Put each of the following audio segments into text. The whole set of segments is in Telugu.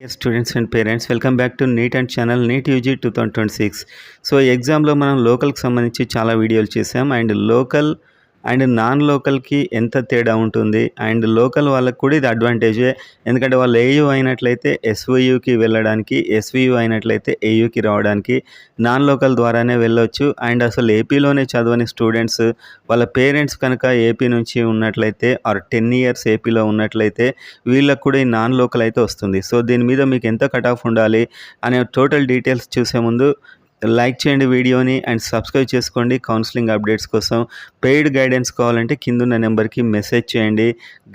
Dear students and parents, welcome back to NEET and channel NEET UG 2026. So ఎగ్జామ్లో మనం లోకల్కి సంబంధించి చాలా వీడియోలు చేసాం అండ్ లోకల్ అండ్ నాన్ లోకల్కి ఎంత తేడా ఉంటుంది అండ్ లోకల్ వాళ్ళకి కూడా ఇది అడ్వాంటేజే. ఎందుకంటే వాళ్ళు ఏయూ అయినట్లయితే ఎస్వైయుకి వెళ్ళడానికి, ఎస్వియు అయినట్లయితే ఏయుకి రావడానికి నాన్ లోకల్ ద్వారానే వెళ్ళొచ్చు. అండ్ అసలు ఏపీలోనే చదవని స్టూడెంట్స్ వాళ్ళ పేరెంట్స్ కనుక ఏపీ నుంచి ఉన్నట్లయితే ఆర్ 10 ఇయర్స్ ఏపీలో ఉన్నట్లయితే వీళ్ళకు కూడా ఈ నాన్ లోకల్ అయితే వస్తుంది. సో దీని మీద మీకు ఎంత కట్ ఆఫ్ ఉండాలి అనే టోటల్ డీటెయిల్స్ చూసే ముందు లైక్ చేయండి వీడియోని అండ్ సబ్స్క్రైబ్ చేసుకోండి కౌన్సిలింగ్ అప్డేట్స్ కోసం. పెయిడ్ గైడెన్స్ కావాలంటే కిందున్న నెంబర్కి మెసేజ్ చేయండి.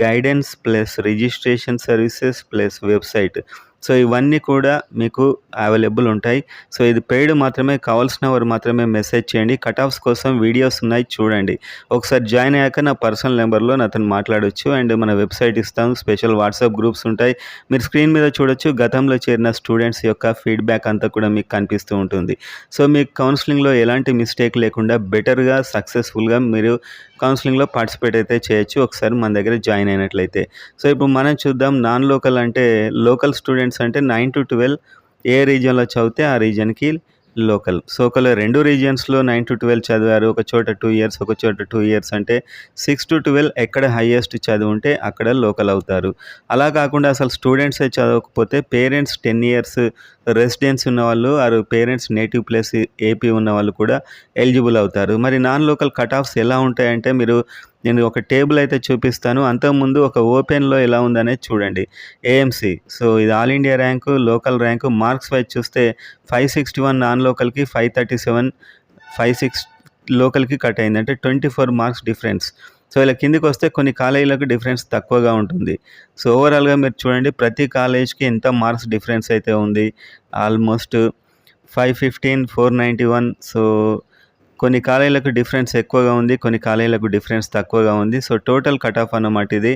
Guidance plus registration services plus website, so ఇవన్నీ కూడా మీకు అవైలబుల్ ఉంటాయి. సో ఇది పెయిడ్ మాత్రమే, కావాల్సిన వారు మాత్రమే మెసేజ్ చేయండి. కట్ ఆఫ్స్ కోసం వీడియోస్ ఉన్నాయి చూడండి. ఒకసారి జాయిన్ అయ్యాక నా పర్సనల్ నెంబర్లో నాతో మాట్లాడవచ్చు. అండ్ మన వెబ్సైట్ ఇస్తాం, స్పెషల్ వాట్సాప్ గ్రూప్స్ ఉంటాయి. మీరు స్క్రీన్ మీద చూడొచ్చు, గతంలో చేరిన స్టూడెంట్స్ యొక్క ఫీడ్బ్యాక్ అంతా కూడా మీకు కనిపిస్తూ ఉంటుంది. సో మీకు కౌన్సిలింగ్లో ఎలాంటి మిస్టేక్ లేకుండా బెటర్గా సక్సెస్ఫుల్గా మీరు కౌన్సిలింగ్లో పార్టిసిపేట్ అయితే చేయొచ్చు ఒకసారి మన దగ్గర జాయిన్ అయినట్లయితే. సో ఇప్పుడు మనం చూద్దాం నాన్ లోకల్ అంటే. లోకల్ స్టూడెంట్స్ అంటే 9 to 12 ఏ రీజియన్లో చదివితే ఆ రీజియన్కి లోకల్. సో ఒకవేళ 2 రీజియన్స్లో 9 to 12 చదివారు, ఒక చోట 2 ఇయర్స్ ఒక చోట 2 ఇయర్స్ అంటే 6 to 12 ఎక్కడ హైయెస్ట్ చదివి ఉంటే అక్కడ లోకల్ అవుతారు. అలా కాకుండా అసలు స్టూడెంట్సే చదవకపోతే పేరెంట్స్ 10 ఇయర్స్ రెసిడెన్స్ ఉన్నవాళ్ళు ఆరు పేరెంట్స్ నేటివ్ ప్లేస్ ఏపీ ఉన్న వాళ్ళు కూడా ఎలిజిబుల్ అవుతారు. మరి నాన్ లోకల్ కట్ ఆఫ్స్ ఎలా ఉంటాయంటే నేను ఒక టేబుల్ అయితే చూపిస్తాను. అంతకుముందు ఒక ఓపెన్లో ఎలా ఉందనేది చూడండి. ఏఎంసీ, సో ఇది all India rank, local rank marks wise చూస్తే 561 నాన్ లోకల్కి, 537 56 లోకల్కి కట్ అయింది. అంటే 24 మార్క్స్ డిఫరెన్స్. సో ఇలా కిందికి వస్తే కొన్ని కాలేజీలకు డిఫరెన్స్ తక్కువగా ఉంటుంది. సో ఓవరాల్గా మీరు చూడండి ప్రతి కాలేజ్కి ఎంత మార్క్స్ డిఫరెన్స్ అయితే ఉంది. ఆల్మోస్ట్ 515, 491. సో కొన్ని కాలేజీలకు డిఫరెన్స్ ఎక్కువగా ఉంది, కొన్ని కాలేజీలకు డిఫరెన్స్ తక్కువగా ఉంది. సో టోటల్ కట్ ఆఫ్ అన్నమాట ఇది.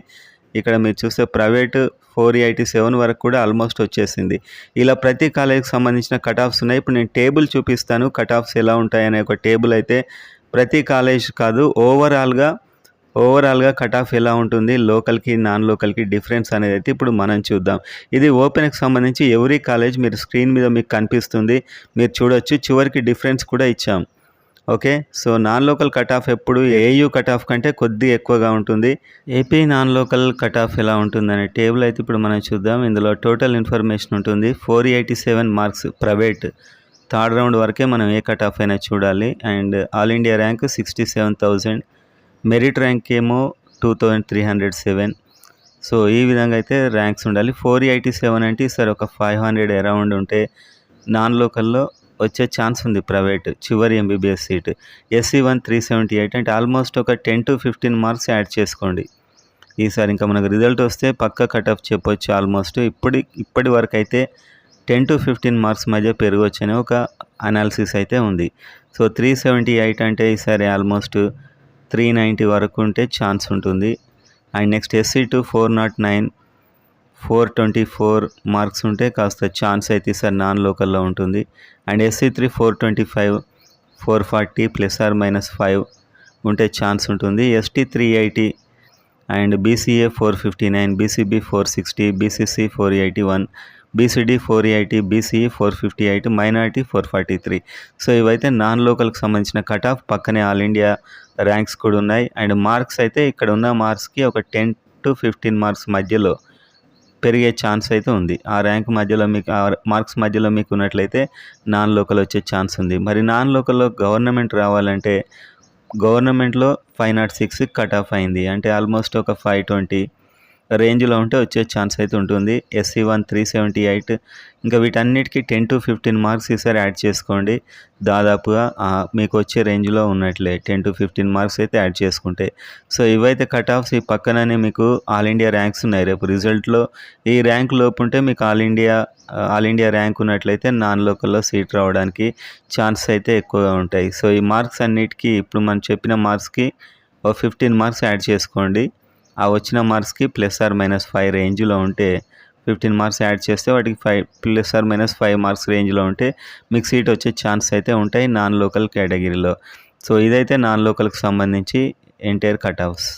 ఇక్కడ మీరు చూస్తే ప్రైవేటు 487 వరకు కూడా ఆల్మోస్ట్ వచ్చేసింది. ఇలా ప్రతి కాలేజీకి సంబంధించిన కట్ ఆఫ్స్ ఉన్నాయి. ఇప్పుడు నేను టేబుల్ చూపిస్తాను, కట్ ఆఫ్స్ ఎలా ఉంటాయనే ఒక టేబుల్ అయితే. ప్రతి కాలేజ్ కాదు, ఓవరాల్గా కట్ ఆఫ్ ఎలా ఉంటుంది లోకల్కి నాన్ లోకల్కి డిఫరెన్స్ అనేది అయితే ఇప్పుడు మనం చూద్దాం. ఇది ఓపెన్కి సంబంధించి ఎవ్రీ కాలేజ్ మీరు స్క్రీన్ మీద మీకు కనిపిస్తుంది, మీరు చూడొచ్చు. చివరికి డిఫరెన్స్ కూడా ఇచ్చాం. Okay, so non local cut off ఎప్పుడు ఏయూ కట్ ఆఫ్ కంటే కొద్దిగా ఎక్కువగా ఉంటుంది. AP non local cut off ఎలా ఉంటుందనే టేబుల్ అయితే ఇప్పుడు మనం చూద్దాం. ఇందులో టోటల్ ఇన్ఫర్మేషన్ ఉంటుంది. 487 మార్క్స్ ప్రైవేట్, థర్డ్ రౌండ్ వరకే మనం ఏ కట్ ఆఫ్ అయినా చూడాలి. And all India rank 67,000, merit rank ఏమో 2,307. సో ఈ విధంగా అయితే ర్యాంక్స్ ఉండాలి. 487 అంటే ఈసారి ఒక 500 అరౌండ్ ఉంటే నాన్ లోకల్లో వచ్చే ఛాన్స్ ఉంది ప్రైవేట్ చివరి ఎంబీబీఎస్ సీట్. SC1 378 అంటే ఆల్మోస్ట్ ఒక 10 to 15 మార్క్స్ యాడ్ చేసుకోండి. ఈసారి ఇంకా మనకు రిజల్ట్ వస్తే పక్క కట్ ఆఫ్ చెప్పొచ్చు. ఆల్మోస్ట్ ఇప్పటి వరకు అయితే 10 to 15 మార్క్స్ మధ్య పెరగవచ్చు అనే ఒక అనాలిసిస్ అయితే ఉంది. సో 378 అంటే ఈసారి ఆల్మోస్ట్ 390 వరకు ఉంటే ఛాన్స్ ఉంటుంది. అండ్ నెక్స్ట్ SC2 409, 424 మార్క్స్ ఉంటే కాస్త ఛాన్స్ అయితే సార్ నాన్ లోకల్లో ఉంటుంది. అండ్ SC3 425, 440 ±5 ఉంటే ఛాన్స్ ఉంటుంది. ST 380 and BCA 459, BCB 460, BCC 481, BCD 480, BCE 458, minority 443. So ఇవైతే నాన్ లోకల్కి సంబంధించిన కట్ ఆఫ్. పక్కనే ఆల్ ఇండియా ర్యాంక్స్ కూడా ఉన్నాయి. అండ్ మార్క్స్ అయితే ఇక్కడ ఉన్న మార్క్స్కి ఒక 10 to 15 మార్క్స్ మధ్యలో పెరిగే ఛాన్స్ అయితే ఉంది. ఆ ర్యాంక్ మధ్యలో మీకు ఆ మార్క్స్ మధ్యలో మీకు ఉన్నట్లయితే నాన్ లోకల్ వచ్చే ఛాన్స్ ఉంది. మరి నాన్ లోకల్లో గవర్నమెంట్ రావాలంటే గవర్నమెంట్లో 506 కట్ ఆఫ్ అయింది. అంటే ఆల్మోస్ట్ ఒక 520 రేంజ్లో ఉంటే వచ్చే ఛాన్స్ అయితే ఉంటుంది. SC1 378. ఇంకా వీటన్నిటికీ 10 to 15 మార్క్స్ ఈసారి యాడ్ చేసుకోండి. దాదాపుగా మీకు వచ్చే రేంజ్లో ఉన్నట్లే 10 to 15 మార్క్స్ అయితే యాడ్ చేసుకుంటే. సో ఇవైతే కట్ ఆఫ్స్. ఈ పక్కననే మీకు ఆల్ ఇండియా ర్యాంక్స్ ఉన్నాయి. రేపు రిజల్ట్లో ఈ ర్యాంక్ లోపు ఉంటే మీకు ఆల్ ఇండియా ర్యాంక్ ఉన్నట్లయితే నాన్ లోకల్లో సీట్ రావడానికి ఛాన్స్ అయితే ఎక్కువగా ఉంటాయి. సో ఈ మార్క్స్ అన్నిటికీ ఇప్పుడు మనం చెప్పిన మార్క్స్కి ఒక 15 మార్క్స్ యాడ్ చేసుకోండి. ఆ వచ్చిన మార్క్స్కి ±5 రేంజ్లో ఉంటే 15 మార్క్స్ యాడ్ చేస్తే వాటికి 5 మార్క్స్ రేంజ్లో ఉంటే మీకు సీట్ వచ్చే ఛాన్స్ అయితే ఉంటాయి నాన్ లోకల్ కేటగిరీలో. సో ఇదైతే నాన్ లోకల్కి సంబంధించి ఎంటైర్ కట్ ఆఫ్స్.